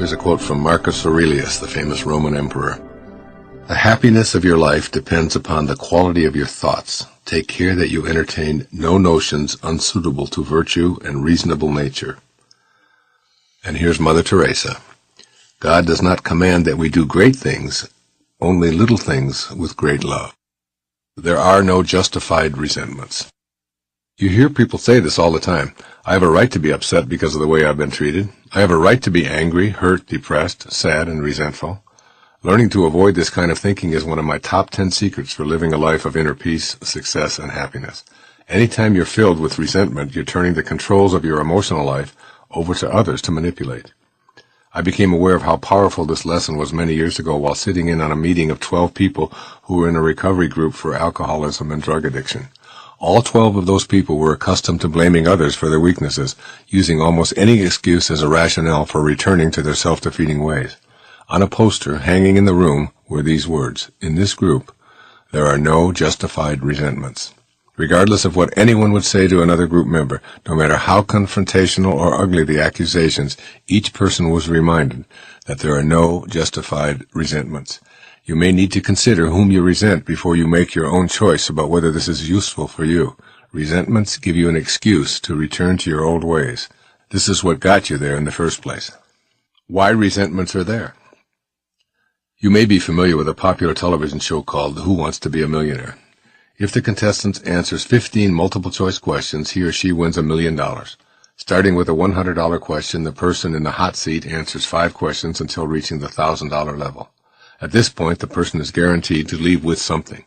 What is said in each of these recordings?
Here's a quote from Marcus Aurelius, the famous Roman emperor. The happiness of your life depends upon the quality of your thoughts. Take care that you entertain no notions unsuitable to virtue and reasonable nature. And here's Mother Teresa. God does not command that we do great things, only little things with great love. There are no justified resentments. You hear people say this all the time. I have a right to be upset because of the way I've been treated. I have a right to be angry, hurt, depressed, sad, and resentful. Learning to avoid this kind of thinking is one of my top 10 secrets for living a life of inner peace, success, and happiness. Anytime you're filled with resentment, you're turning the controls of your emotional life over to others to manipulate. I became aware of how powerful this lesson was many years ago while sitting in on a meeting of 12 people who were in a recovery group for alcoholism and drug addiction. All 12 of those people were accustomed to blaming others for their weaknesses, using almost any excuse as a rationale for returning to their self-defeating ways. On a poster hanging in the room were these words, "In this group, there are no justified resentments." Regardless of what anyone would say to another group member, no matter how confrontational or ugly the accusations, each person was reminded that there are no justified resentments. You may need to consider whom you resent before you make your own choice about whether this is useful for you. Resentments give you an excuse to return to your old ways. This is what got you there in the first place. Why resentments are there? You may be familiar with a popular television show called Who Wants to Be a Millionaire? If the contestant answers 15 multiple-choice questions, he or she wins $1 million. Starting with a $100 question, the person in the hot seat answers 5 questions until reaching the $1,000 level. At this point, the person is guaranteed to leave with something.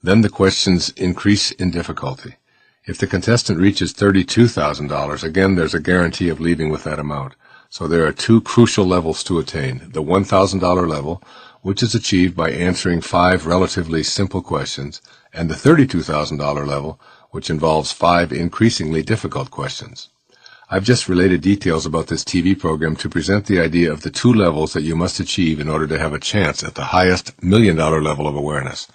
Then the questions increase in difficulty. If the contestant reaches $32,000, again there's a guarantee of leaving with that amount. So there are 2 crucial levels to attain. The $1,000 level, which is achieved by answering 5 relatively simple questions, and the $32,000 level, which involves 5 increasingly difficult questions. I've just related details about this TV program to present the idea of the 2 levels that you must achieve in order to have a chance at the highest $1 million level of awareness.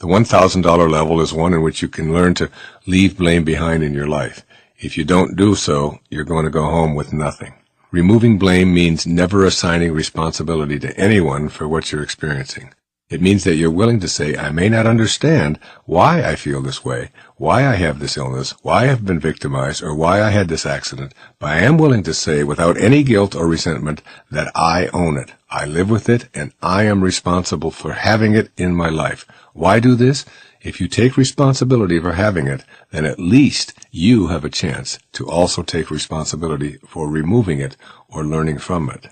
The $1,000 level is one in which you can learn to leave blame behind in your life. If you don't do so, you're going to go home with nothing. Removing blame means never assigning responsibility to anyone for what you're experiencing. It means that you're willing to say, I may not understand why I feel this way, why I have this illness, why I've been victimized, or why I had this accident, but I am willing to say without any guilt or resentment that I own it, I live with it, and I am responsible for having it in my life. Why do this? If you take responsibility for having it, then at least you have a chance to also take responsibility for removing it or learning from it.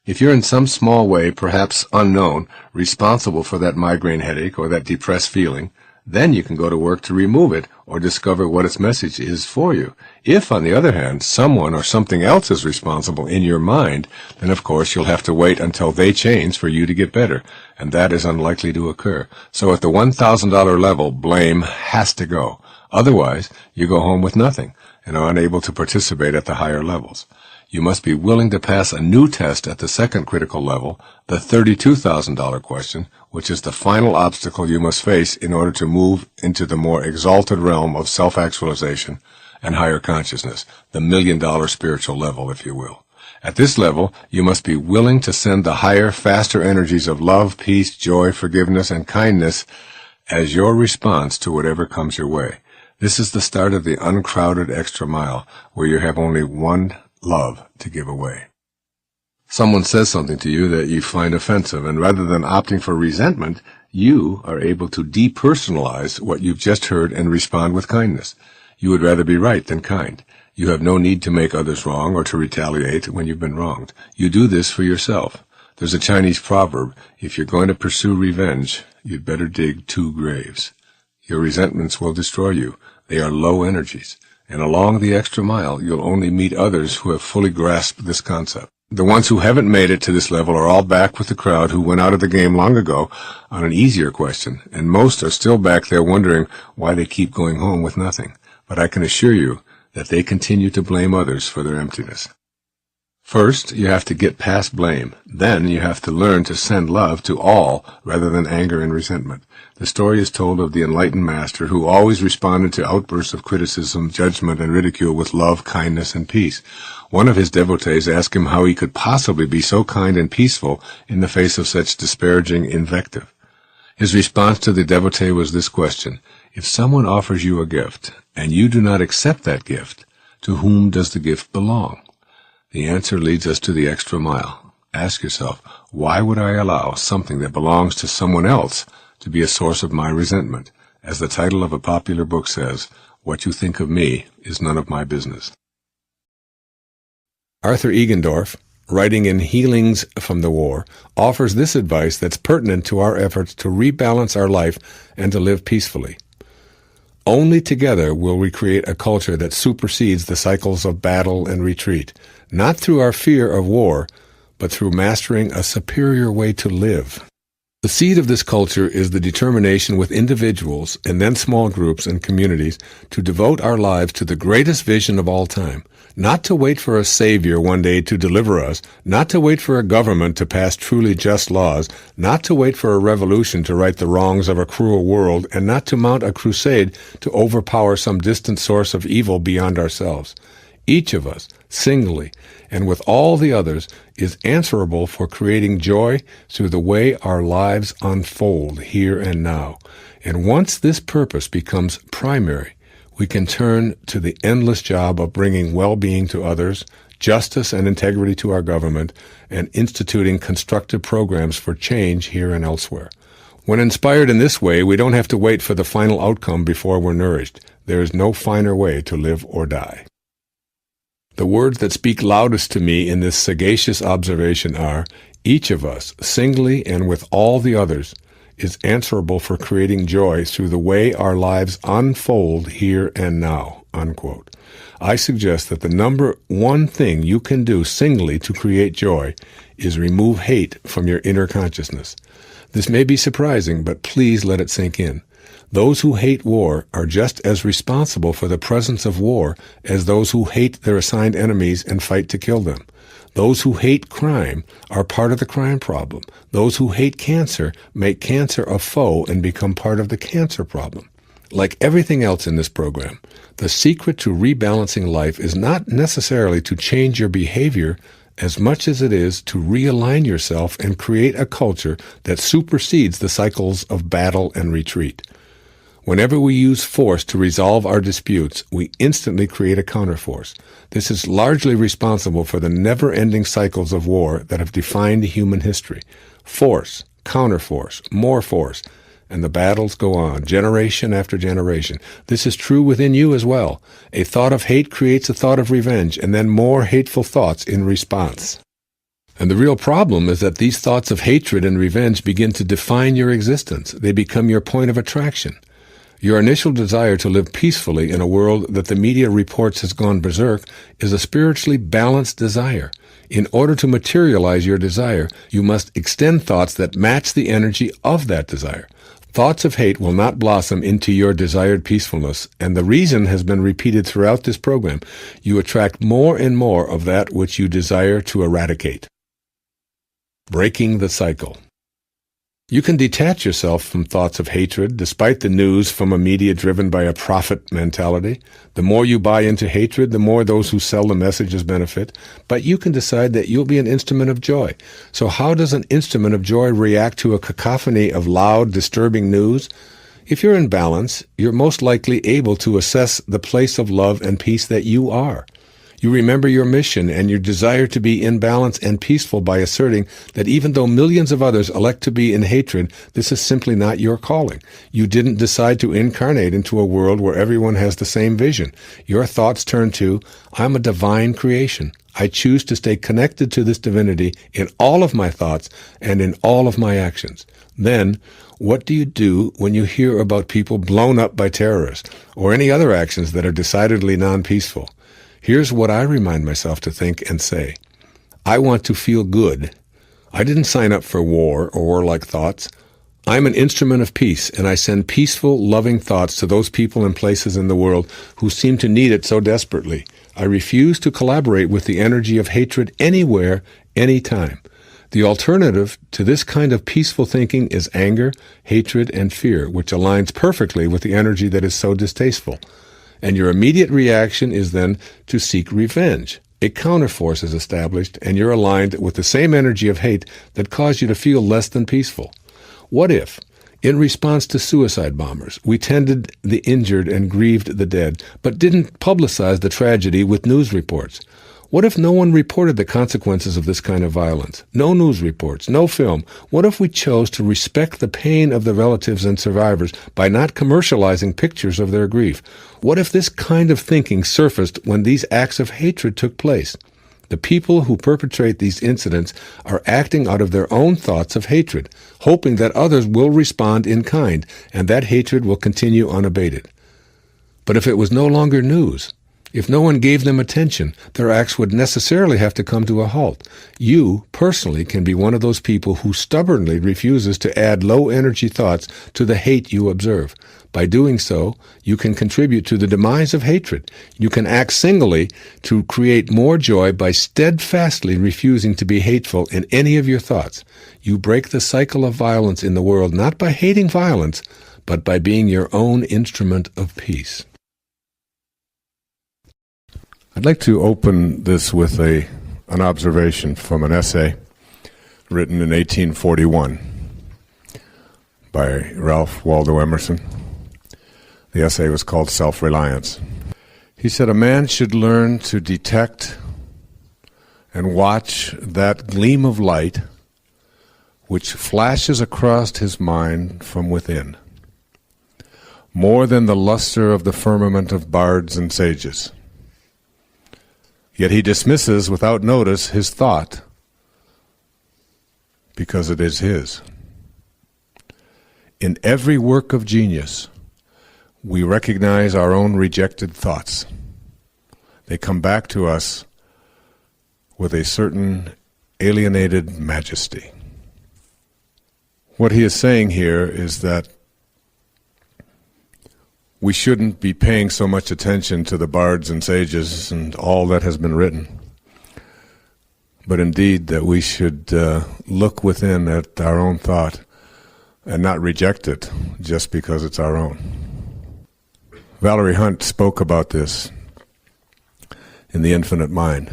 If you're in some small way, perhaps unknown, responsible for that migraine headache or that depressed feeling, then you can go to work to remove it or discover what its message is for you. If, on the other hand, someone or something else is responsible in your mind, then of course you'll have to wait until they change for you to get better, and that is unlikely to occur. So at the $1,000 level, blame has to go. Otherwise, you go home with nothing and are unable to participate at the higher levels. You must be willing to pass a new test at the second critical level, the $32,000 question, which is the final obstacle you must face in order to move into the more exalted realm of self-actualization and higher consciousness, the $1 million spiritual level, if you will. At this level, you must be willing to send the higher, faster energies of love, peace, joy, forgiveness, and kindness as your response to whatever comes your way. This is the start of the uncrowded extra mile, where you have only one love to give away. Someone says something to you that you find offensive, and rather than opting for resentment, you are able to depersonalize what you've just heard and respond with kindness. You would rather be right than kind. You have no need to make others wrong or to retaliate when you've been wronged. You do this for yourself. There's a Chinese proverb, if you're going to pursue revenge, you'd better dig 2 graves. Your resentments will destroy you. They are low energies. And along the extra mile, you'll only meet others who have fully grasped this concept. The ones who haven't made it to this level are all back with the crowd who went out of the game long ago on an easier question, and most are still back there wondering why they keep going home with nothing. But I can assure you that they continue to blame others for their emptiness. First, you have to get past blame. Then you have to learn to send love to all rather than anger and resentment. The story is told of the enlightened master who always responded to outbursts of criticism, judgment, and ridicule with love, kindness, and peace. One of his devotees asked him how he could possibly be so kind and peaceful in the face of such disparaging invective. His response to the devotee was this question: if someone offers you a gift, and you do not accept that gift, to whom does the gift belong? The answer leads us to the extra mile. Ask yourself, why would I allow something that belongs to someone else to be a source of my resentment? As the title of a popular book says, what you think of me is none of my business. Arthur Egendorf, writing in Healings from the War, offers this advice that's pertinent to our efforts to rebalance our life and to live peacefully. Only together will we create a culture that supersedes the cycles of battle and retreat, not through our fear of war, but through mastering a superior way to live. The seed of this culture is the determination with individuals and then small groups and communities to devote our lives to the greatest vision of all time, not to wait for a savior one day to deliver us, not to wait for a government to pass truly just laws, not to wait for a revolution to right the wrongs of a cruel world, and not to mount a crusade to overpower some distant source of evil beyond ourselves. Each of us, singly and with all the others, is answerable for creating joy through the way our lives unfold here and now. And once this purpose becomes primary, we can turn to the endless job of bringing well-being to others, justice and integrity to our government, and instituting constructive programs for change here and elsewhere. When inspired in this way, we don't have to wait for the final outcome before we're nourished. There is no finer way to live or die. The words that speak loudest to me in this sagacious observation are, each of us, singly and with all the others, is answerable for creating joy through the way our lives unfold here and now, unquote. I suggest that the number one thing you can do singly to create joy is remove hate from your inner consciousness. This may be surprising, but please let it sink in. Those who hate war are just as responsible for the presence of war as those who hate their assigned enemies and fight to kill them. Those who hate crime are part of the crime problem. Those who hate cancer make cancer a foe and become part of the cancer problem. Like everything else in this program, the secret to rebalancing life is not necessarily to change your behavior as much as it is to realign yourself and create a culture that supersedes the cycles of battle and retreat. Whenever we use force to resolve our disputes, we instantly create a counterforce. This is largely responsible for the never-ending cycles of war that have defined human history. Force, counterforce, more force, and the battles go on, generation after generation. This is true within you as well. A thought of hate creates a thought of revenge, and then more hateful thoughts in response. And the real problem is that these thoughts of hatred and revenge begin to define your existence. They become your point of attraction. Your initial desire to live peacefully in a world that the media reports has gone berserk is a spiritually balanced desire. In order to materialize your desire, you must extend thoughts that match the energy of that desire. Thoughts of hate will not blossom into your desired peacefulness, and the reason has been repeated throughout this program. You attract more and more of that which you desire to eradicate. Breaking the cycle. You can detach yourself from thoughts of hatred, despite the news from a media driven by a profit mentality. The more you buy into hatred, the more those who sell the messages benefit. But you can decide that you'll be an instrument of joy. So how does an instrument of joy react to a cacophony of loud, disturbing news? If you're in balance, you're most likely able to assess the place of love and peace that you are. You remember your mission and your desire to be in balance and peaceful by asserting that even though millions of others elect to be in hatred, this is simply not your calling. You didn't decide to incarnate into a world where everyone has the same vision. Your thoughts turn to, I'm a divine creation. I choose to stay connected to this divinity in all of my thoughts and in all of my actions. Then, what do you do when you hear about people blown up by terrorists or any other actions that are decidedly non-peaceful? Here's what I remind myself to think and say. I want to feel good. I didn't sign up for war or warlike thoughts. I'm an instrument of peace, and I send peaceful, loving thoughts to those people and places in the world who seem to need it so desperately. I refuse to collaborate with the energy of hatred anywhere, anytime. The alternative to this kind of peaceful thinking is anger, hatred, and fear, which aligns perfectly with the energy that is so distasteful. And your immediate reaction is then to seek revenge. A counterforce is established, and you're aligned with the same energy of hate that caused you to feel less than peaceful. What if, in response to suicide bombers, we tended the injured and grieved the dead, but didn't publicize the tragedy with news reports? What if no one reported the consequences of this kind of violence? No news reports, no film. What if we chose to respect the pain of the relatives and survivors by not commercializing pictures of their grief? What if this kind of thinking surfaced when these acts of hatred took place? The people who perpetrate these incidents are acting out of their own thoughts of hatred, hoping that others will respond in kind, and that hatred will continue unabated. But if it was no longer news, if no one gave them attention, their acts would necessarily have to come to a halt. You, personally, can be one of those people who stubbornly refuses to add low-energy thoughts to the hate you observe. By doing so, you can contribute to the demise of hatred. You can act singly to create more joy by steadfastly refusing to be hateful in any of your thoughts. You break the cycle of violence in the world not by hating violence, but by being your own instrument of peace. I'd like to open this with an observation from an essay written in 1841 by Ralph Waldo Emerson. The essay was called Self-Reliance. He said, "A man should learn to detect and watch that gleam of light which flashes across his mind from within, more than the luster of the firmament of bards and sages. Yet he dismisses without notice his thought, because it is his. In every work of genius, we recognize our own rejected thoughts. They come back to us with a certain alienated majesty." What he is saying here is that we shouldn't be paying so much attention to the bards and sages and all that has been written, but indeed that we should look within at our own thought and not reject it just because it's our own. Valerie Hunt spoke about this in The Infinite Mind.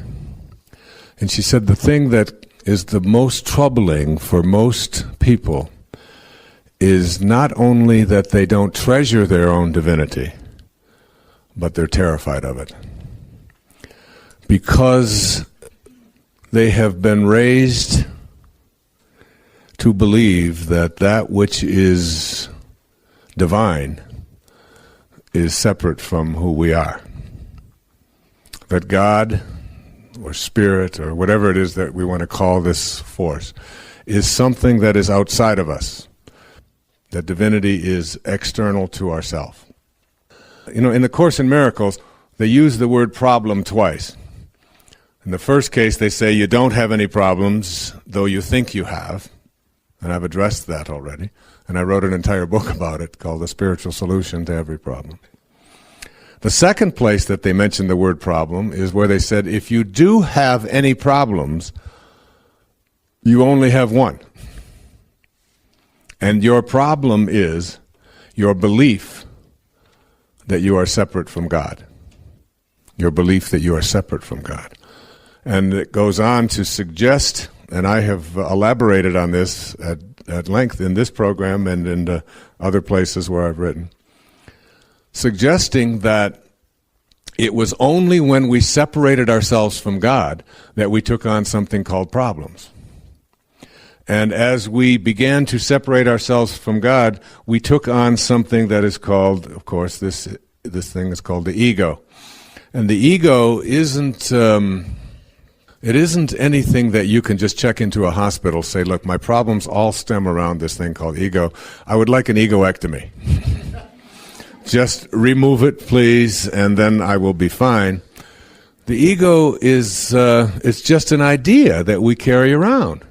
And she said the thing that is the most troubling for most people is not only that they don't treasure their own divinity, but they're terrified of it. Because they have been raised to believe that that which is divine is separate from who we are. That God, or spirit, or whatever it is that we want to call this force, is something that is outside of us. That divinity is external to ourselves. You know, in the Course in Miracles, they use the word problem twice. In the first case, they say you don't have any problems, though you think you have. And I've addressed that already. And I wrote an entire book about it called The Spiritual Solution to Every Problem. The second place that they mention the word problem is where they said, if you do have any problems, you only have one. And your problem is your belief that you are separate from God. Your belief that you are separate from God. And it goes on to suggest, and I have elaborated on this at length in this program and in other places where I've written, suggesting that it was only when we separated ourselves from God that we took on something called problems. And as we began to separate ourselves from God, we took on something that is called, of course, this thing is called the ego. And the ego isn't anything that you can just check into a hospital, say, look, my problems all stem around this thing called ego. I would like an egoectomy. Just remove it, please, and then I will be fine. The ego is it's just an idea that we carry around.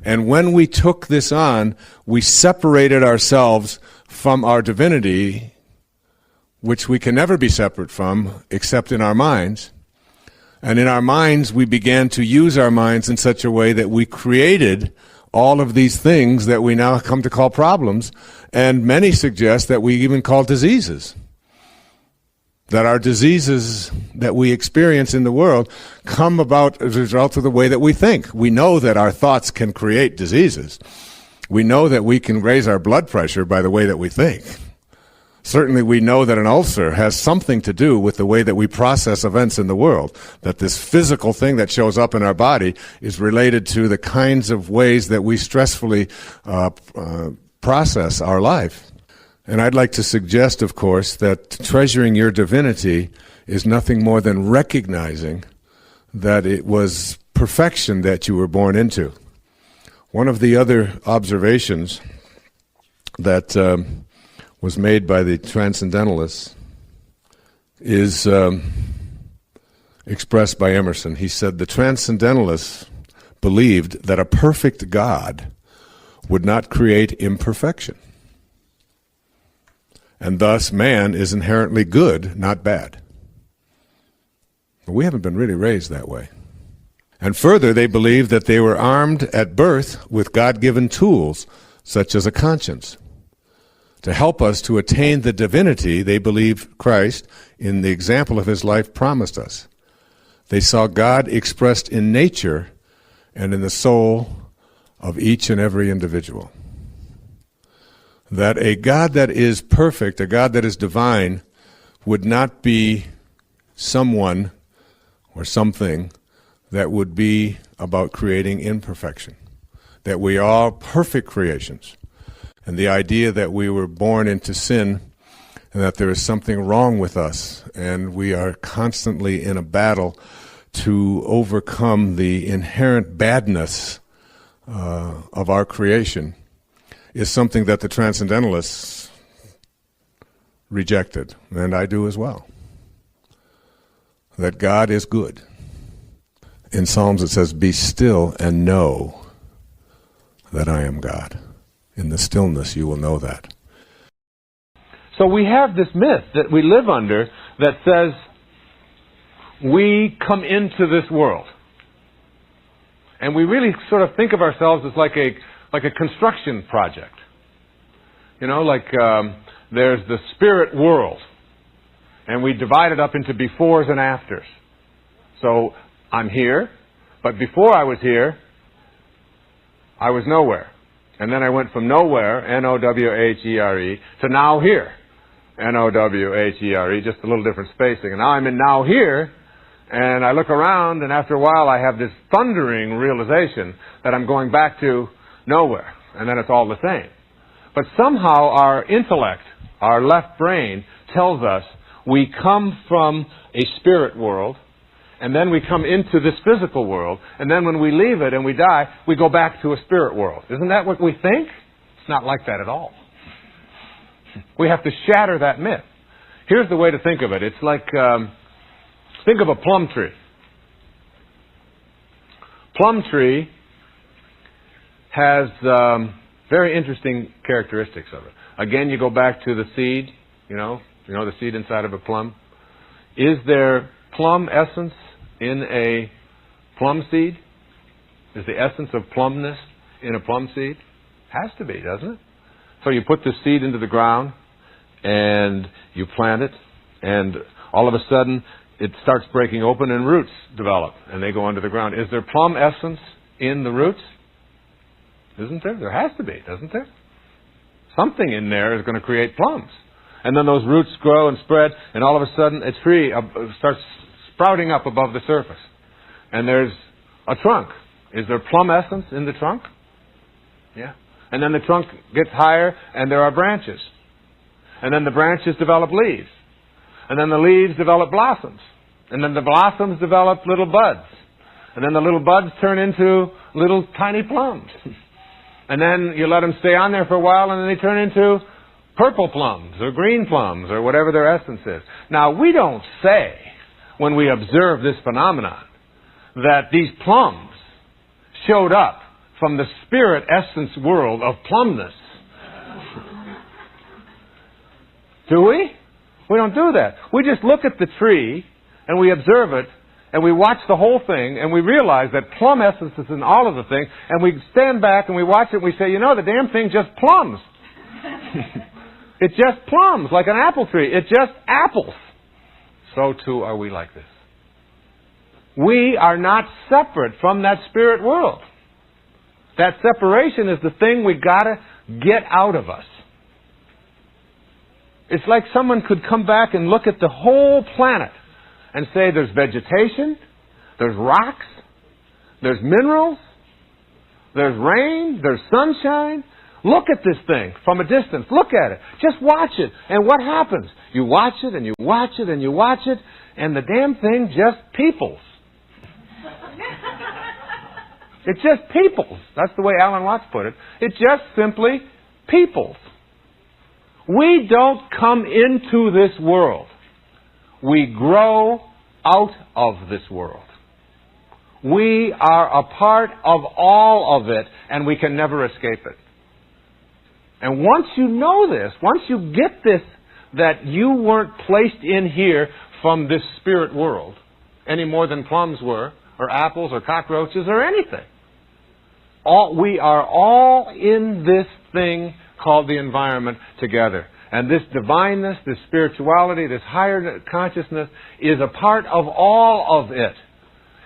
And when we took this on, we separated ourselves from our divinity, which we can never be separate from, except in our minds. And in our minds, we began to use our minds in such a way that we created all of these things that we now come to call problems, and many suggest that we even call diseases. That our diseases that we experience in the world come about as a result of the way that we think. We know that our thoughts can create diseases. We know that we can raise our blood pressure by the way that we think. Certainly we know that an ulcer has something to do with the way that we process events in the world, that this physical thing that shows up in our body is related to the kinds of ways that we stressfully process our life. And I'd like to suggest, of course, that treasuring your divinity is nothing more than recognizing that it was perfection that you were born into. One of the other observations that was made by the Transcendentalists is expressed by Emerson. He said the Transcendentalists believed that a perfect God would not create imperfection. And thus man is inherently good, not bad. But we haven't been really raised that way. And further, they believed that they were armed at birth with God-given tools, such as a conscience, to help us to attain the divinity they believe Christ, in the example of his life, promised us. They saw God expressed in nature and in the soul of each and every individual. That a God that is perfect, a God that is divine, would not be someone or something that would be about creating imperfection. That we are perfect creations. And the idea that we were born into sin and that there is something wrong with us and we are constantly in a battle to overcome the inherent badness of our creation is something that the Transcendentalists rejected, and I do as well. That God is good. In Psalms it says, "Be still and know that I am God." In the stillness you will know that. So we have this myth that we live under that says we come into this world. And we really sort of think of ourselves as like a construction project. You know, there's the spirit world. And we divide it up into befores and afters. So I'm here, but before I was here, I was nowhere. And then I went from nowhere, N-O-W-H-E-R-E, to now here, N-O-W-H-E-R-E, just a little different spacing. And now I'm in now here, and I look around, and after a while I have this thundering realization that I'm going back to nowhere, and then it's all the same. But somehow our intellect, our left brain, tells us we come from a spirit world, and then we come into this physical world, and then when we leave it and we die, we go back to a spirit world. Isn't that what we think? It's not like that at all. We have to shatter that myth. Here's the way to think of it. It's like, think of a plum tree. Plum tree has very interesting characteristics of it. Again, you go back to the seed, you know the seed inside of a plum. Is there plum essence in a plum seed? Is the essence of plumness in a plum seed? Has to be, doesn't it? So you put the seed into the ground and you plant it, and all of a sudden it starts breaking open and roots develop and they go under the ground. Is there plum essence in the roots? Isn't there? There has to be, doesn't there? Something in there is going to create plums. And then those roots grow and spread, and all of a sudden a tree starts sprouting up above the surface. And there's a trunk. Is there plum essence in the trunk? Yeah. And then the trunk gets higher, and there are branches. And then the branches develop leaves. And then the leaves develop blossoms. And then the blossoms develop little buds. And then the little buds turn into little tiny plums. And then you let them stay on there for a while, and then they turn into purple plums or green plums or whatever their essence is. Now, we don't say, when we observe this phenomenon, that these plums showed up from the spirit essence world of plumness. Do we? We don't do that. We just look at the tree and we observe it, and we watch the whole thing, and we realize that plum essence is in all of the thing, and we stand back and we watch it and we say, you know, the damn thing just plums. It just plums like an apple tree. It just apples. So too are we like this. We are not separate from that spirit world. That separation is the thing we gotta get out of us. It's like someone could come back and look at the whole planet and say there's vegetation, there's rocks, there's minerals, there's rain, there's sunshine. Look at this thing from a distance. Look at it. Just watch it. And what happens? You watch it and you watch it and you watch it, and the damn thing just peoples. It just peoples. That's the way Alan Watts put it. It just simply peoples. We don't come into this world. We grow out of this world. We are a part of all of it, and we can never escape it. And once you know this, once you get this, that you weren't placed in here from this spirit world, any more than plums were, or apples, or cockroaches, or anything. We are all in this thing called the environment together. And this divineness, this spirituality, this higher consciousness is a part of all of it.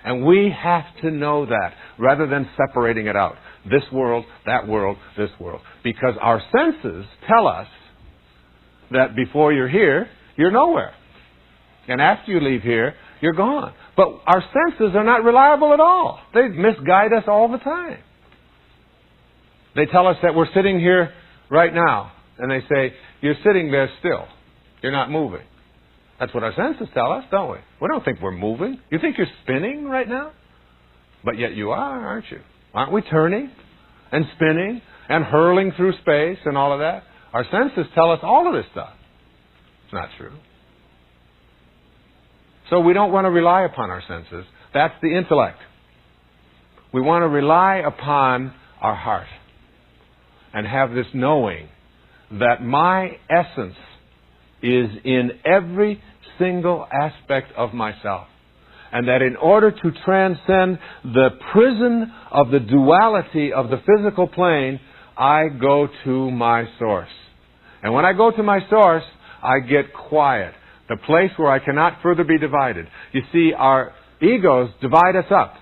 And we have to know that, rather than separating it out. This world, that world, this world. Because our senses tell us that before you're here, you're nowhere. And after you leave here, you're gone. But our senses are not reliable at all. They misguide us all the time. They tell us that we're sitting here right now. And they say, you're sitting there still. You're not moving. That's what our senses tell us, don't we? We don't think we're moving. You think you're spinning right now? But yet you are, aren't you? Aren't we turning and spinning and hurling through space and all of that? Our senses tell us all of this stuff. It's not true. So we don't want to rely upon our senses. That's the intellect. We want to rely upon our heart and have this knowing that my essence is in every single aspect of myself. And that in order to transcend the prison of the duality of the physical plane, I go to my source. And when I go to my source, I get quiet. The place where I cannot further be divided. You see, our egos divide us up.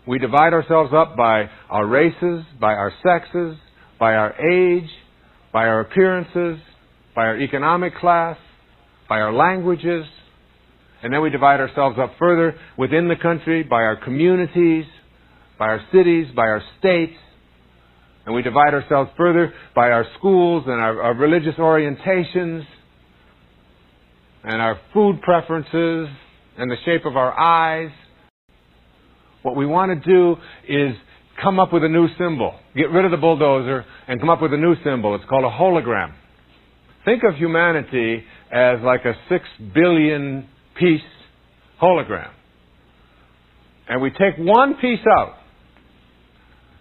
We divide ourselves up by our races, by our sexes, by our age, by our appearances, by our economic class, by our languages. And then we divide ourselves up further within the country by our communities, by our cities, by our states. And we divide ourselves further by our schools and our religious orientations and our food preferences and the shape of our eyes. What we want to do is come up with a new symbol. Get rid of the bulldozer and come up with a new symbol. It's called a hologram. Think of humanity as like a 6 billion piece hologram. And we take one piece out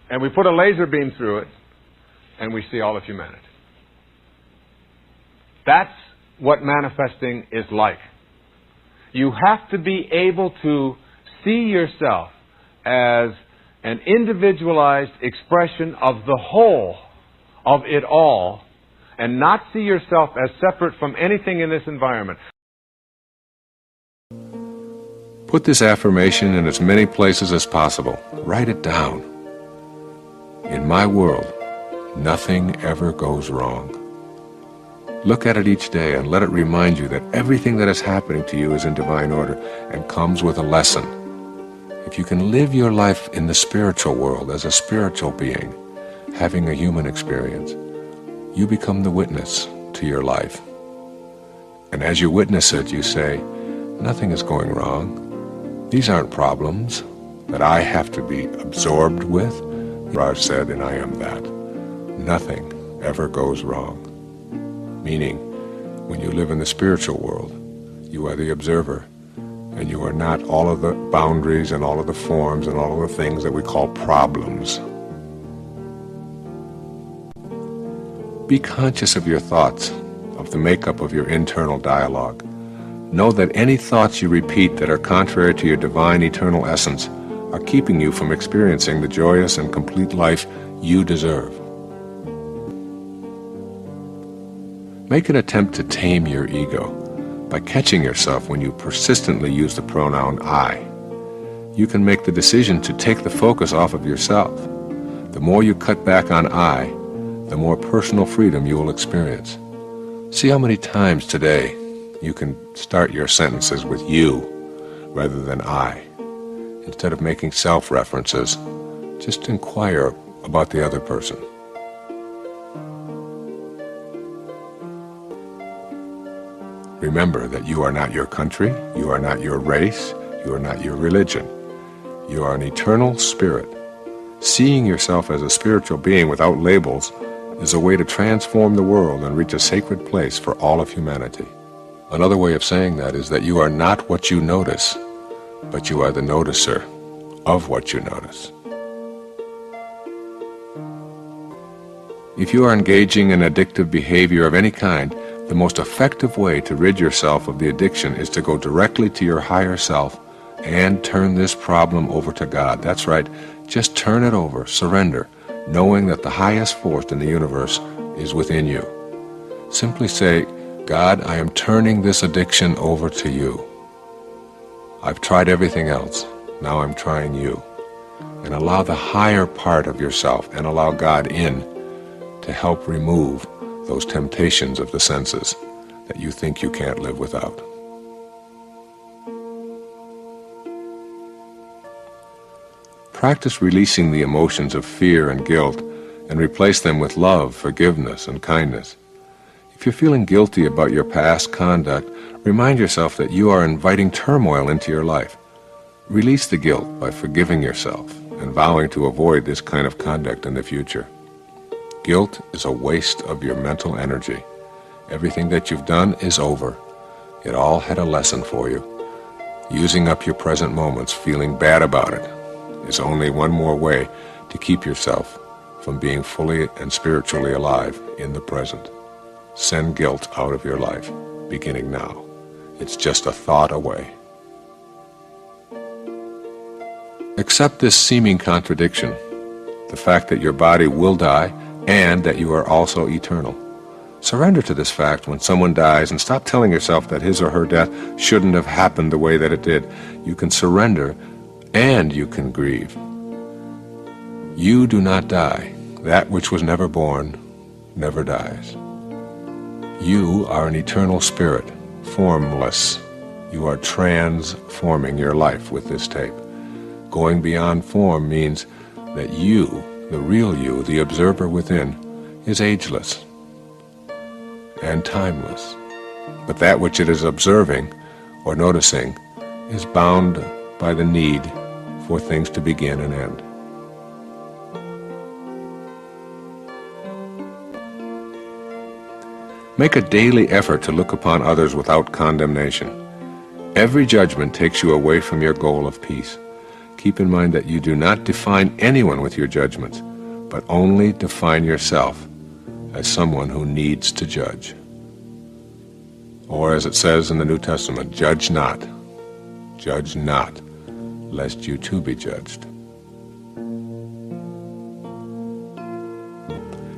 and we put a laser beam through it and we see all of humanity. That's what manifesting is like. You have to be able to see yourself as an individualized expression of the whole of it all, and not see yourself as separate from anything in this environment. Put this affirmation in as many places as possible. Write it down. In my world, nothing ever goes wrong. Look at it each day and let it remind you that everything that is happening to you is in divine order and comes with a lesson. If you can live your life in the spiritual world as a spiritual being, having a human experience, you become the witness to your life. And as you witness it, you say, nothing is going wrong. These aren't problems that I have to be absorbed with. Raj said, and I am that. Nothing ever goes wrong. Meaning, when you live in the spiritual world, you are the observer, and you are not all of the boundaries and all of the forms and all of the things that we call problems. Be conscious of your thoughts, of the makeup of your internal dialogue. Know that any thoughts you repeat that are contrary to your divine eternal essence are keeping you from experiencing the joyous and complete life you deserve. Make an attempt to tame your ego by catching yourself when you persistently use the pronoun I. You can make the decision to take the focus off of yourself. The more you cut back on I, the more personal freedom you will experience. See how many times today you can start your sentences with you rather than I. Instead of making self-references, just inquire about the other person. Remember that you are not your country, you are not your race, you are not your religion. You are an eternal spirit. Seeing yourself as a spiritual being without labels is a way to transform the world and reach a sacred place for all of humanity. Another way of saying that is that you are not what you notice, but you are the noticer of what you notice. If you are engaging in addictive behavior of any kind, the most effective way to rid yourself of the addiction is to go directly to your higher self and turn this problem over to God. That's right, just turn it over, surrender, knowing that the highest force in the universe is within you. Simply say, God, I am turning this addiction over to you. I've tried everything else, now I'm trying you. And allow the higher part of yourself and allow God in to help remove those temptations of the senses that you think you can't live without. Practice releasing the emotions of fear and guilt and replace them with love, forgiveness, and kindness. If you're feeling guilty about your past conduct, remind yourself that you are inviting turmoil into your life. Release the guilt by forgiving yourself and vowing to avoid this kind of conduct in the future. Guilt is a waste of your mental energy. Everything that you've done is over. It all had a lesson for you. Using up your present moments, feeling bad about it, is only one more way to keep yourself from being fully and spiritually alive in the present. Send guilt out of your life, beginning now. It's just a thought away. Accept this seeming contradiction, the fact that your body will die and that you are also eternal. Surrender to this fact when someone dies and stop telling yourself that his or her death shouldn't have happened the way that it did. You can surrender and you can grieve. You do not die. That which was never born never dies. You are an eternal spirit, formless. You are transforming your life with this tape. Going beyond form means that you, the real you, the observer within, is ageless and timeless. But that which it is observing or noticing is bound by the need for things to begin and end. Make a daily effort to look upon others without condemnation. Every judgment takes you away from your goal of peace. Keep in mind that you do not define anyone with your judgments, but only define yourself as someone who needs to judge. Or as it says in the New Testament, judge not, lest you too be judged.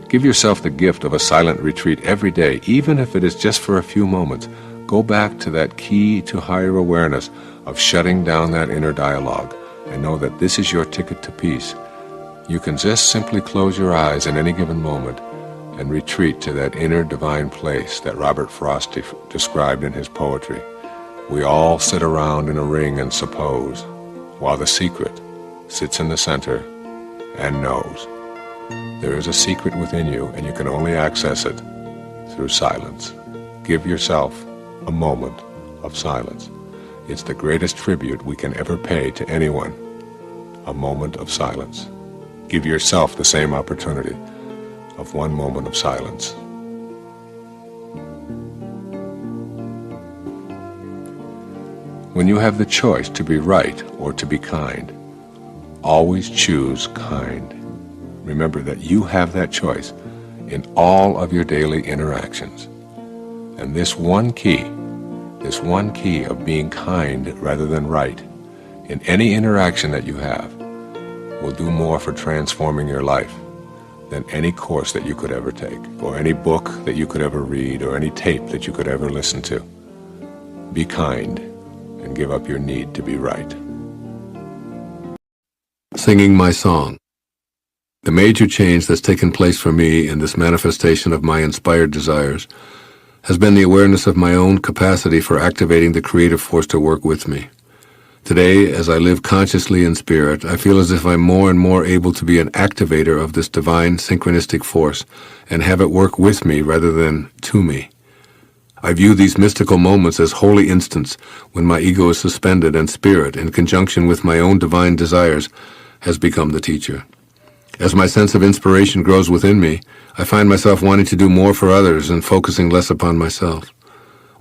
Give yourself the gift of a silent retreat every day, even if it is just for a few moments. Go back to that key to higher awareness of shutting down that inner dialogue, and know that this is your ticket to peace. You can just simply close your eyes in any given moment and retreat to that inner divine place that Robert Frost described in his poetry. We all sit around in a ring and suppose, while the secret sits in the center and knows. There is a secret within you, and you can only access it through silence. Give yourself a moment of silence. It's the greatest tribute we can ever pay to anyone, a moment of silence. Give yourself the same opportunity of one moment of silence. When you have the choice to be right or to be kind, always choose kind. Remember that you have that choice in all of your daily interactions. And this one key this one key of being kind rather than right in any interaction that you have will do more for transforming your life than any course that you could ever take, or any book that you could ever read, or any tape that you could ever listen to. Be kind and give up your need to be right. Singing my song. The major change that's taken place for me in this manifestation of my inspired desires has been the awareness of my own capacity for activating the creative force to work with me. Today, as I live consciously in spirit, I feel as if I'm more and more able to be an activator of this divine synchronistic force and have it work with me rather than to me. I view these mystical moments as holy instants when my ego is suspended and spirit, in conjunction with my own divine desires, has become the teacher. As my sense of inspiration grows within me, I find myself wanting to do more for others and focusing less upon myself.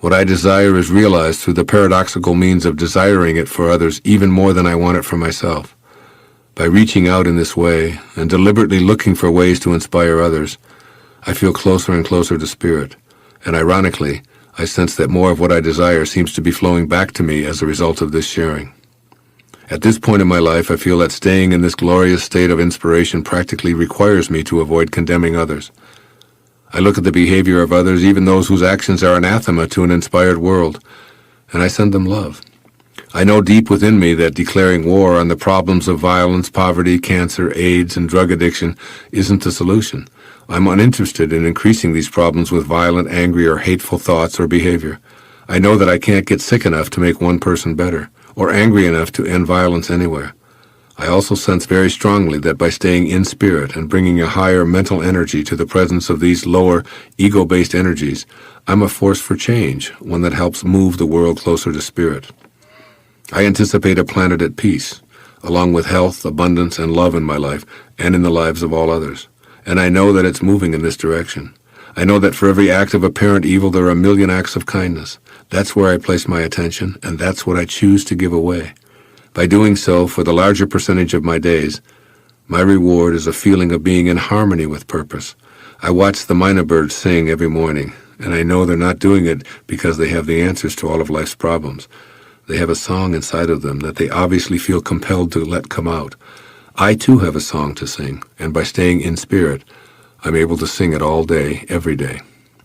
What I desire is realized through the paradoxical means of desiring it for others even more than I want it for myself. By reaching out in this way and deliberately looking for ways to inspire others, I feel closer and closer to spirit, and ironically, I sense that more of what I desire seems to be flowing back to me as a result of this sharing. At this point in my life, I feel that staying in this glorious state of inspiration practically requires me to avoid condemning others. I look at the behavior of others, even those whose actions are anathema to an inspired world, and I send them love. I know deep within me that declaring war on the problems of violence, poverty, cancer, AIDS, and drug addiction isn't the solution. I'm uninterested in increasing these problems with violent, angry, or hateful thoughts or behavior. I know that I can't get sick enough to make one person better, or angry enough to end violence anywhere. I also sense very strongly that by staying in spirit and bringing a higher mental energy to the presence of these lower, ego-based energies, I'm a force for change, one that helps move the world closer to spirit. I anticipate a planet at peace, along with health, abundance, and love in my life and in the lives of all others. And I know that it's moving in this direction. I know that for every act of apparent evil, there are a million acts of kindness. That's where I place my attention, and that's what I choose to give away. By doing so, for the larger percentage of my days, my reward is a feeling of being in harmony with purpose. I watch the mynah birds sing every morning, and I know they're not doing it because they have the answers to all of life's problems. They have a song inside of them that they obviously feel compelled to let come out. I too have a song to sing, and by staying in spirit, I'm able to sing it all day, every day.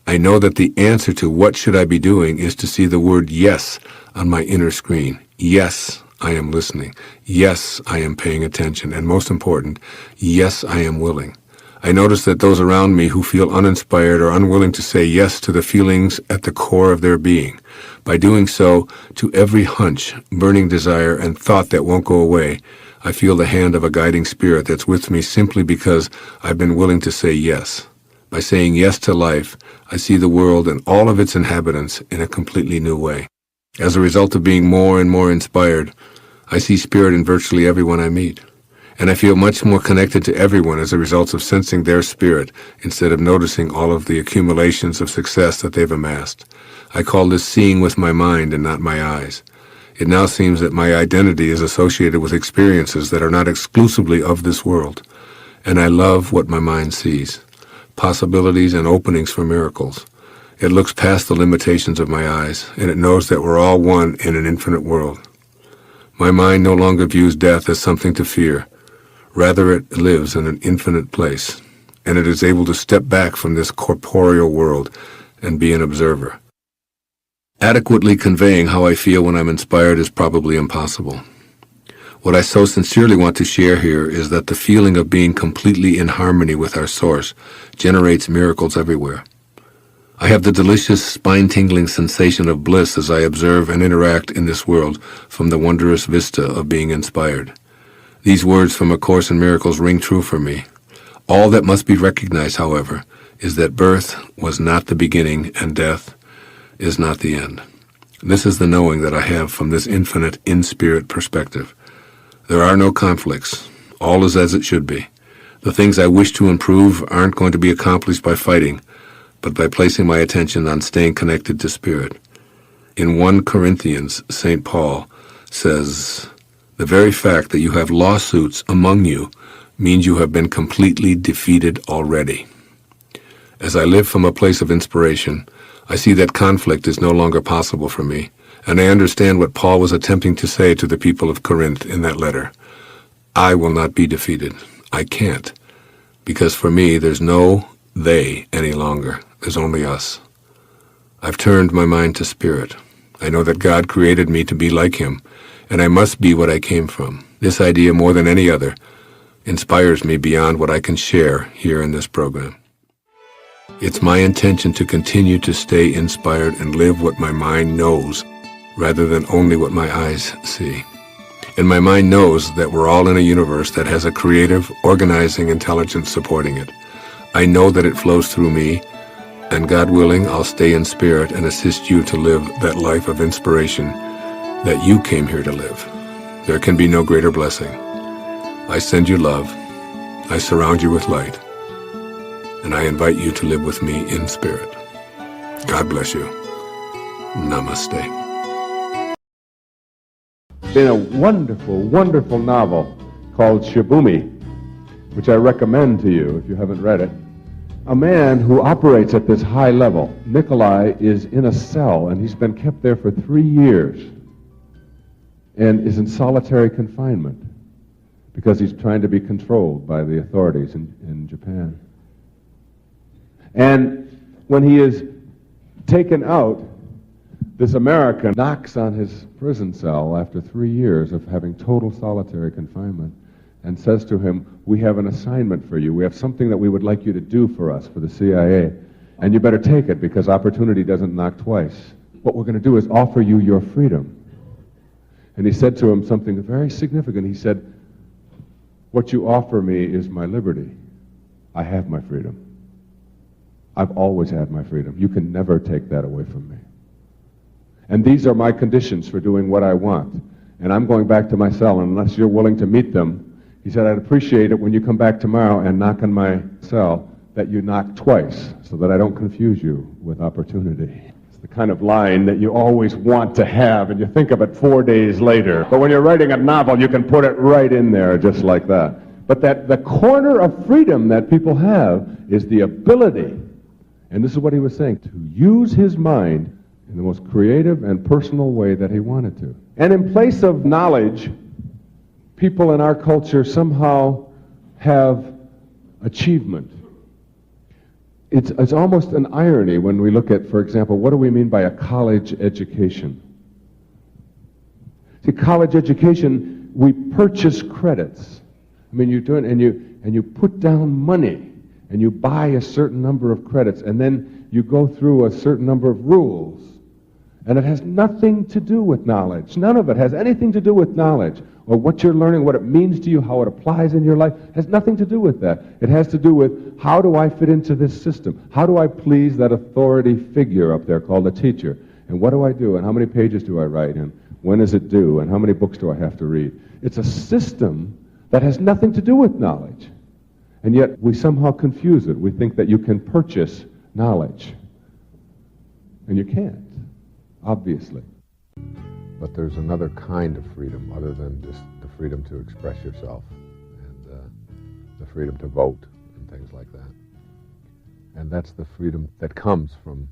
I know that the answer to what should I be doing is to see the word yes on my inner screen. Yes, I am listening. Yes, I am paying attention. And most important, yes, I am willing. I notice that those around me who feel uninspired or unwilling to say yes to the feelings at the core of their being. By doing so, to every hunch, burning desire, and thought that won't go away, I feel the hand of a guiding spirit that's with me simply because I've been willing to say yes. By saying yes to life, I see the world and all of its inhabitants in a completely new way. As a result of being more and more inspired, I see spirit in virtually everyone I meet. And I feel much more connected to everyone as a result of sensing their spirit instead of noticing all of the accumulations of success that they've amassed. I call this seeing with my mind and not my eyes. It now seems that my identity is associated with experiences that are not exclusively of this world. And I love what my mind sees. Possibilities and openings for miracles. It looks past the limitations of my eyes, and it knows that we're all one in an infinite world. My mind no longer views death as something to fear. Rather, it lives in an infinite place, and it is able to step back from this corporeal world and be an observer. Adequately conveying how I feel when I'm inspired is probably impossible. What I so sincerely want to share here is that the feeling of being completely in harmony with our source generates miracles everywhere. I have the delicious, spine-tingling sensation of bliss as I observe and interact in this world from the wondrous vista of being inspired. These words from A Course in Miracles ring true for me. All that must be recognized, however, is that birth was not the beginning and death is not the end. This is the knowing that I have from this infinite in-spirit perspective. There are no conflicts. All is as it should be. The things I wish to improve aren't going to be accomplished by fighting, but by placing my attention on staying connected to spirit. In 1 Corinthians, St. Paul says, "The very fact that you have lawsuits among you means you have been completely defeated already." As I live from a place of inspiration, I see that conflict is no longer possible for me, and I understand what Paul was attempting to say to the people of Corinth in that letter. I will not be defeated. I can't. Because for me, there's no they any longer. There's only us. I've turned my mind to spirit. I know that God created me to be like him, and I must be what I came from. This idea, more than any other, inspires me beyond what I can share here in this program. It's my intention to continue to stay inspired and live what my mind knows, rather than only what my eyes see. And my mind knows that we're all in a universe that has a creative, organizing intelligence supporting it. I know that it flows through me, and God willing, I'll stay in spirit and assist you to live that life of inspiration that you came here to live. There can be no greater blessing. I send you love, I surround you with light, and I invite you to live with me in spirit. God bless you. Namaste. In a wonderful, wonderful novel called Shibumi, which I recommend to you if you haven't read it. A man who operates at this high level, Nikolai, is in a cell, and he's been kept there for 3 years and is in solitary confinement because he's trying to be controlled by the authorities in Japan. And when he is taken out, this American knocks on his prison cell after 3 years of having total solitary confinement and says to him, "We have an assignment for you. We have something that we would like you to do for us, for the CIA. And you better take it because opportunity doesn't knock twice. What we're going to do is offer you your freedom." And he said to him something very significant. He said, "What you offer me is my liberty. I have my freedom. I've always had my freedom. You can never take that away from me. And these are my conditions for doing what I want. And I'm going back to my cell, and unless you're willing to meet them," he said, "I'd appreciate it when you come back tomorrow and knock on my cell that you knock twice so that I don't confuse you with opportunity." It's the kind of line that you always want to have, and you think of it 4 days later. But when you're writing a novel, you can put it right in there just like that. But that the corner of freedom that people have is the ability, and this is what he was saying, to use his mind in the most creative and personal way that he wanted to. And in place of knowledge, people in our culture somehow have achievement. It's almost an irony when we look at, for example, what do we mean by a college education? See, college education, we purchase credits. I mean, you do it, and you put down money, and you buy a certain number of credits, and then you go through a certain number of rules. And it has nothing to do with knowledge. None of it has anything to do with knowledge or what you're learning, what it means to you, how it applies in your life. It has nothing to do with that. It has to do with, how do I fit into this system? How do I please that authority figure up there called a teacher? And what do I do? And how many pages do I write? And when is it due? And how many books do I have to read? It's a system that has nothing to do with knowledge. And yet we somehow confuse it. We think that you can purchase knowledge. And you can't. Obviously. But there's another kind of freedom other than just the freedom to express yourself and the freedom to vote and things like that. And that's the freedom that comes from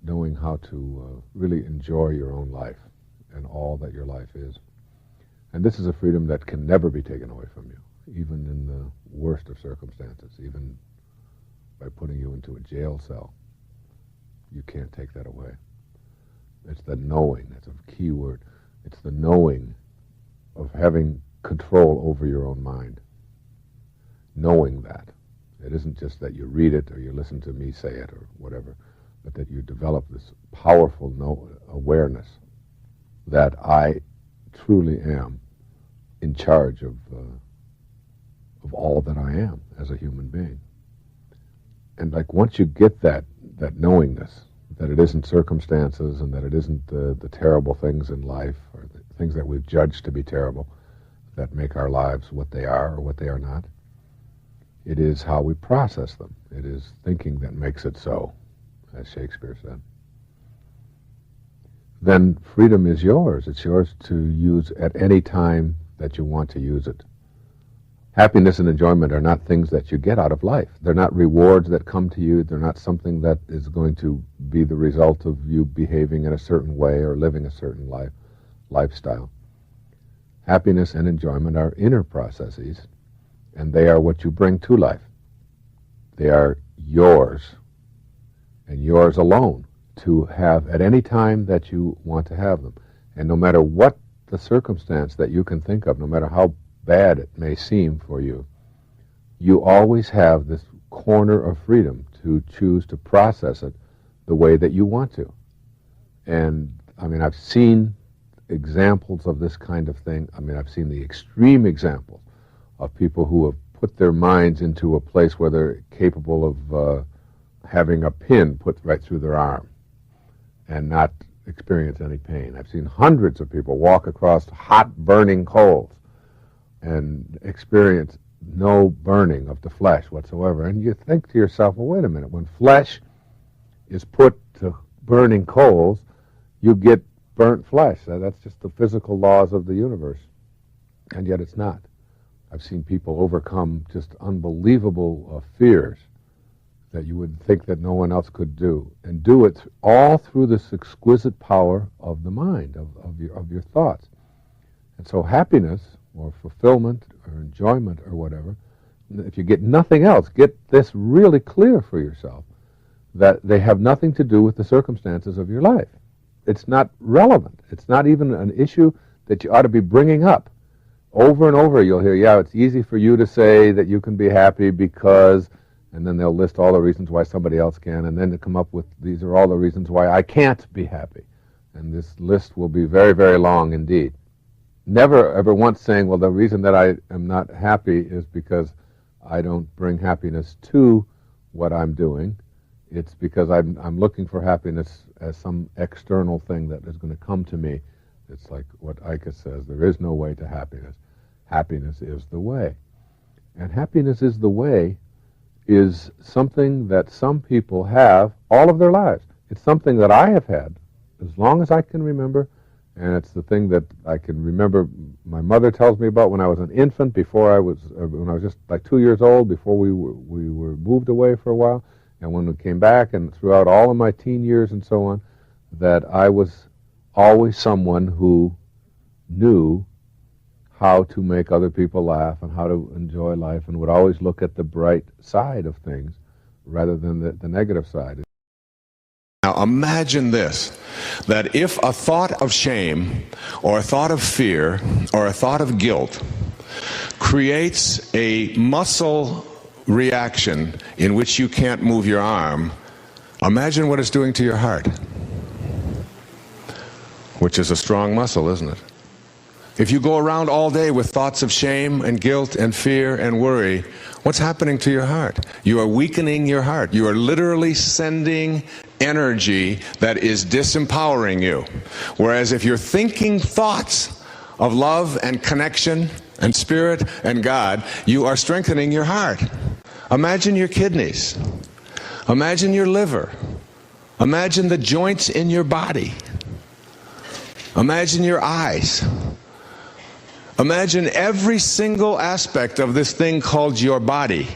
knowing how to really enjoy your own life and all that your life is. And this is a freedom that can never be taken away from you, even in the worst of circumstances, even by putting you into a jail cell. You can't take that away. It's the knowing. That's a key word. It's the knowing of having control over your own mind. Knowing that. It isn't just that you read it or you listen to me say it or whatever, but that you develop this powerful awareness that I truly am in charge of all that I am as a human being. And like once you get that knowingness, that it isn't circumstances and that it isn't the terrible things in life or the things that we've judged to be terrible that make our lives what they are or what they are not. It is how we process them. It is thinking that makes it so, as Shakespeare said. Then freedom is yours. It's yours to use at any time that you want to use it. Happiness and enjoyment are not things that you get out of life. They're not rewards that come to you. They're not something that is going to be the result of you behaving in a certain way or living a certain lifestyle. Happiness and enjoyment are inner processes, and they are what you bring to life. They are yours, and yours alone, to have at any time that you want to have them. And no matter what the circumstance that you can think of, no matter how bad it may seem for you, you always have this corner of freedom to choose to process it the way that you want to. And I mean, I've seen examples of this kind of thing. I mean, I've seen the extreme examples of people who have put their minds into a place where they're capable of having a pin put right through their arm and not experience any pain. I've seen hundreds of people walk across hot burning coals and experience no burning of the flesh whatsoever. And you think to yourself, well, wait a minute, when flesh is put to burning coals, you get burnt flesh. That's just the physical laws of the universe. And yet it's not. I've seen people overcome just unbelievable fears that you would think that no one else could do, and do it all through this exquisite power of the mind, of your thoughts. And so happiness, or fulfillment, or enjoyment, or whatever, if you get nothing else, get this really clear for yourself, that they have nothing to do with the circumstances of your life. It's not relevant. It's not even an issue that you ought to be bringing up. Over and over you'll hear, yeah, it's easy for you to say that you can be happy because, and then they'll list all the reasons why somebody else can, and then to come up with, these are all the reasons why I can't be happy. And this list will be very, very long indeed. Never ever once saying, well, the reason that I am not happy is because I don't bring happiness to what I'm doing. It's because I'm looking for happiness as some external thing that is going to come to me. It's like what Ika says, there is no way to happiness. Happiness is the way. And happiness is the way is something that some people have all of their lives. It's something that I have had as long as I can remember, and it's the thing that I can remember my mother tells me about when I was an infant, when I was just like 2 years old, before we were moved away for a while, and when we came back, and throughout all of my teen years and so on, that I was always someone who knew how to make other people laugh and how to enjoy life, and would always look at the bright side of things rather than the negative side. Now imagine this, that if a thought of shame or a thought of fear or a thought of guilt creates a muscle reaction in which you can't move your arm, imagine what it's doing to your heart, which is a strong muscle, isn't it? If you go around all day with thoughts of shame and guilt and fear and worry, what's happening to your heart? You are weakening your heart. You are literally sending energy that is disempowering you. Whereas if you're thinking thoughts of love and connection and spirit and God, you are strengthening your heart. Imagine your kidneys. Imagine your liver. Imagine the joints in your body. Imagine your eyes. Imagine every single aspect of this thing called your body,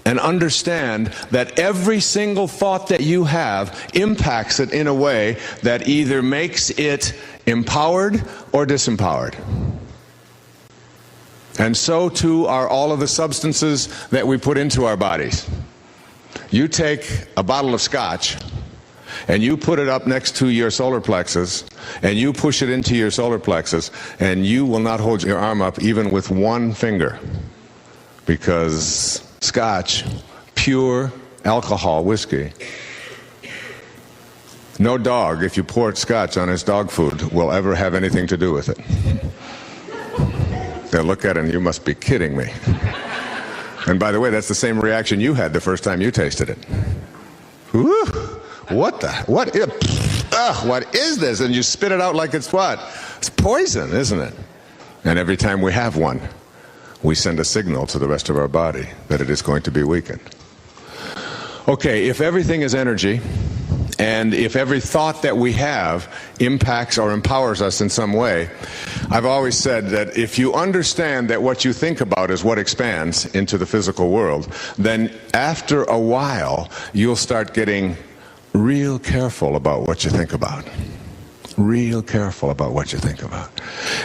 and understand that every single thought that you have impacts it in a way that either makes it empowered or disempowered. And so too are all of the substances that we put into our bodies. You take a bottle of scotch and you put it up next to your solar plexus, and you push it into your solar plexus, and you will not hold your arm up even with one finger, because scotch, pure alcohol whiskey, no dog, if you pour scotch on his dog food, will ever have anything to do with it. They'll look at it and you must be kidding me. And by the way, that's the same reaction you had the first time you tasted it. Whew. What is this? And you spit it out like it's what? It's poison, isn't it? And every time we have one, we send a signal to the rest of our body that it is going to be weakened. Okay, if everything is energy, And if every thought that we have impacts or empowers us in some way, I've always said that if you understand that what you think about is what expands into the physical world, then after a while, you'll start getting real careful about what you think about. Real careful about what you think about.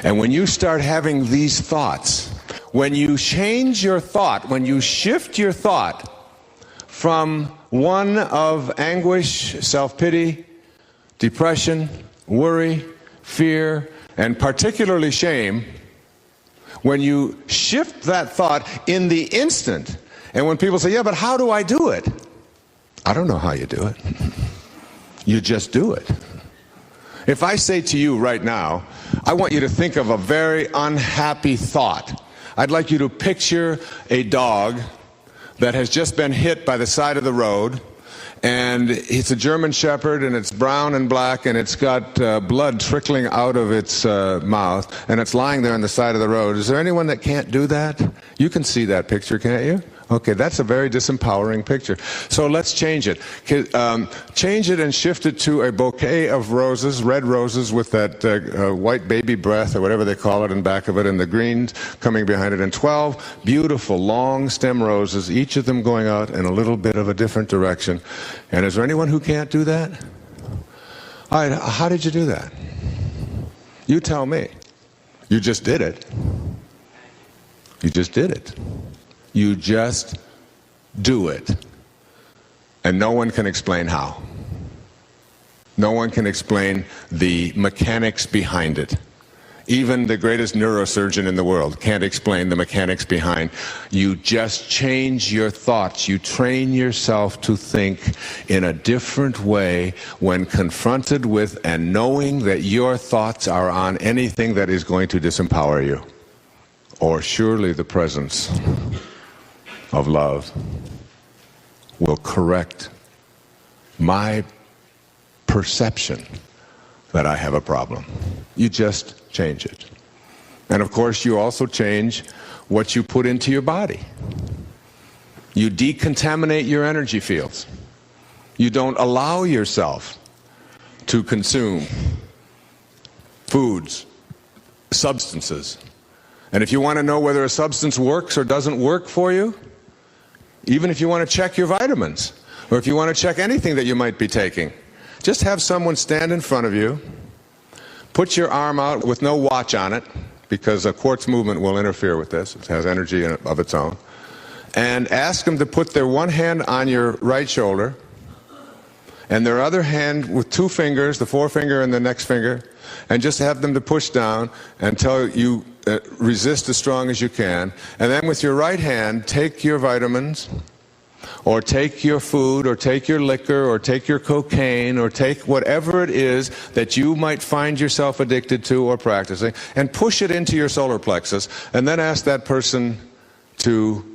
And when you start having these thoughts, when you change your thought, when you shift your thought from one of anguish, self-pity, depression, worry, fear, and particularly shame, when you shift that thought in the instant, and when people say, yeah, but how do I do it? I don't know how you do it. You just do it. If I say to you right now, I want you to think of a very unhappy thought. I'd like you to picture a dog that has just been hit by the side of the road, and it's a German Shepherd, and it's brown and black, and it's got blood trickling out of its mouth, and it's lying there on the side of the road. Is there anyone that can't do that? You can see that picture, can't you? Okay, that's a very disempowering picture. So let's change it. Change it and shift it to a bouquet of roses, red roses with that white baby breath or whatever they call it in back of it, and the greens coming behind it, and 12 beautiful long stem roses, each of them going out in a little bit of a different direction. And is there anyone who can't do that? All right, how did you do that? You tell me. You just did it. You just did it. You just do it. And no one can explain how. No one can explain the mechanics behind it. Even the greatest neurosurgeon in the world can't explain the mechanics behind. You just change your thoughts. You train yourself to think in a different way when confronted with and knowing that your thoughts are on anything that is going to disempower you. Or surely the presence of love will correct my perception that I have a problem. You just change it. And of course, you also change what you put into your body. You decontaminate your energy fields. You don't allow yourself to consume foods, substances. And if you want to know whether a substance works or doesn't work for you, even if you want to check your vitamins, or if you want to check anything that you might be taking, just have someone stand in front of you, put your arm out with no watch on it, because a quartz movement will interfere with this. It has energy of its own. And ask them to put their one hand on your right shoulder, and their other hand with two fingers, the forefinger and the next finger, and just have them to push down until you resist as strong as you can. And then with your right hand, take your vitamins, or take your food, or take your liquor, or take your cocaine, or take whatever it is that you might find yourself addicted to or practicing, and push it into your solar plexus, and then ask that person to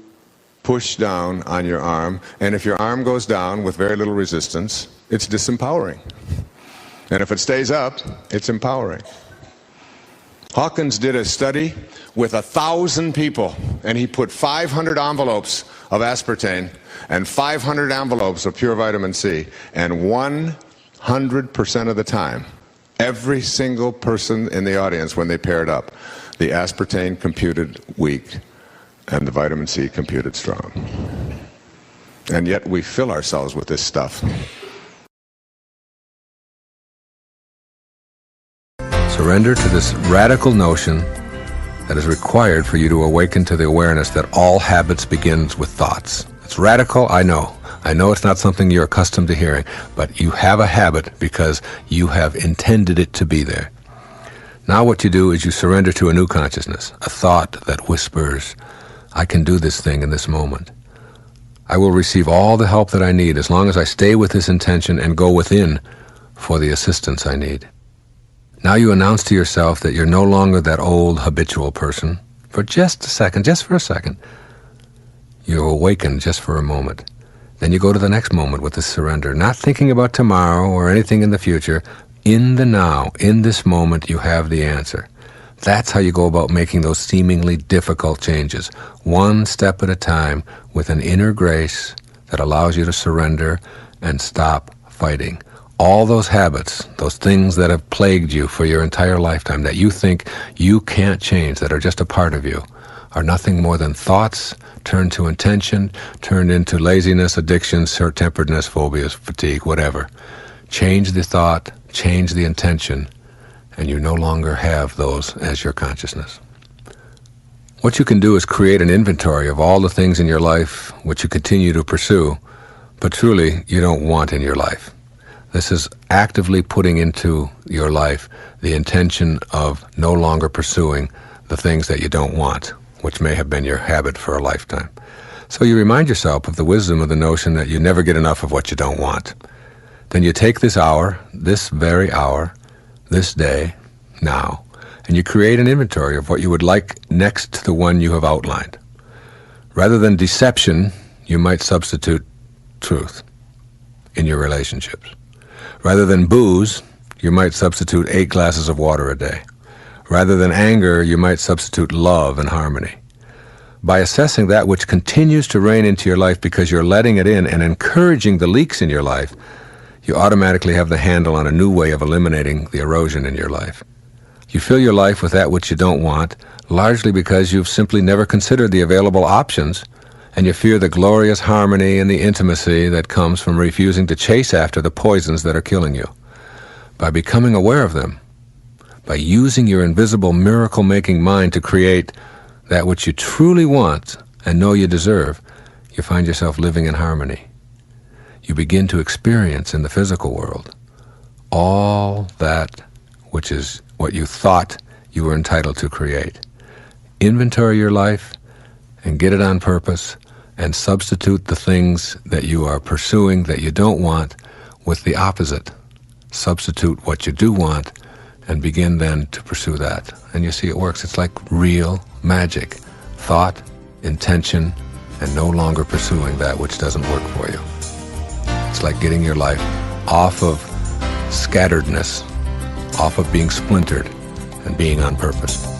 push down on your arm. And if your arm goes down with very little resistance, it's disempowering. And if it stays up, it's empowering. Hawkins did a study with 1,000 people, and he put 500 envelopes of aspartame and 500 envelopes of pure vitamin C, and 100% of the time, every single person in the audience, when they paired up, the aspartame computed weak and the vitamin C computed strong. And yet we fill ourselves with this stuff. Surrender to this radical notion that is required for you to awaken to the awareness that all habits begins with thoughts. It's radical, I know. I know it's not something you're accustomed to hearing, but you have a habit because you have intended it to be there. Now what you do is you surrender to a new consciousness, a thought that whispers, I can do this thing in this moment. I will receive all the help that I need as long as I stay with this intention and go within for the assistance I need. Now you announce to yourself that you're no longer that old habitual person. For just a second, just for a second, you awaken just for a moment. Then you go to the next moment with this surrender, not thinking about tomorrow or anything in the future. In the now, in this moment, you have the answer. That's how you go about making those seemingly difficult changes, one step at a time, with an inner grace that allows you to surrender and stop fighting. all those habits, those things that have plagued you for your entire lifetime that you think you can't change, that are just a part of you, are nothing more than thoughts turned to intention, turned into laziness, addictions, short-temperedness, phobias, fatigue, whatever. Change the thought, change the intention, and you no longer have those as your consciousness. What you can do is create an inventory of all the things in your life which you continue to pursue, but truly you don't want in your life. This is actively putting into your life the intention of no longer pursuing the things that you don't want, which may have been your habit for a lifetime. So you remind yourself of the wisdom of the notion that you never get enough of what you don't want. Then you take this hour, this very hour, this day, now, and you create an inventory of what you would like next to the one you have outlined. Rather than deception, you might substitute truth in your relationships. Rather than booze, you might substitute 8 glasses of water a day. Rather than anger, you might substitute love and harmony. By assessing that which continues to reign into your life because you're letting it in and encouraging the leaks in your life, you automatically have the handle on a new way of eliminating the erosion in your life. You fill your life with that which you don't want, largely because you've simply never considered the available options, and you fear the glorious harmony and the intimacy that comes from refusing to chase after the poisons that are killing you. By becoming aware of them, by using your invisible miracle-making mind to create that which you truly want and know you deserve, you find yourself living in harmony. You begin to experience in the physical world all that which is what you thought you were entitled to create. Inventory your life and get it on purpose, and substitute the things that you are pursuing that you don't want with the opposite. Substitute what you do want and begin then to pursue that. And you see it works. It's like real magic. Thought, intention, and no longer pursuing that which doesn't work for you. It's like getting your life off of scatteredness, off of being splintered, and being on purpose.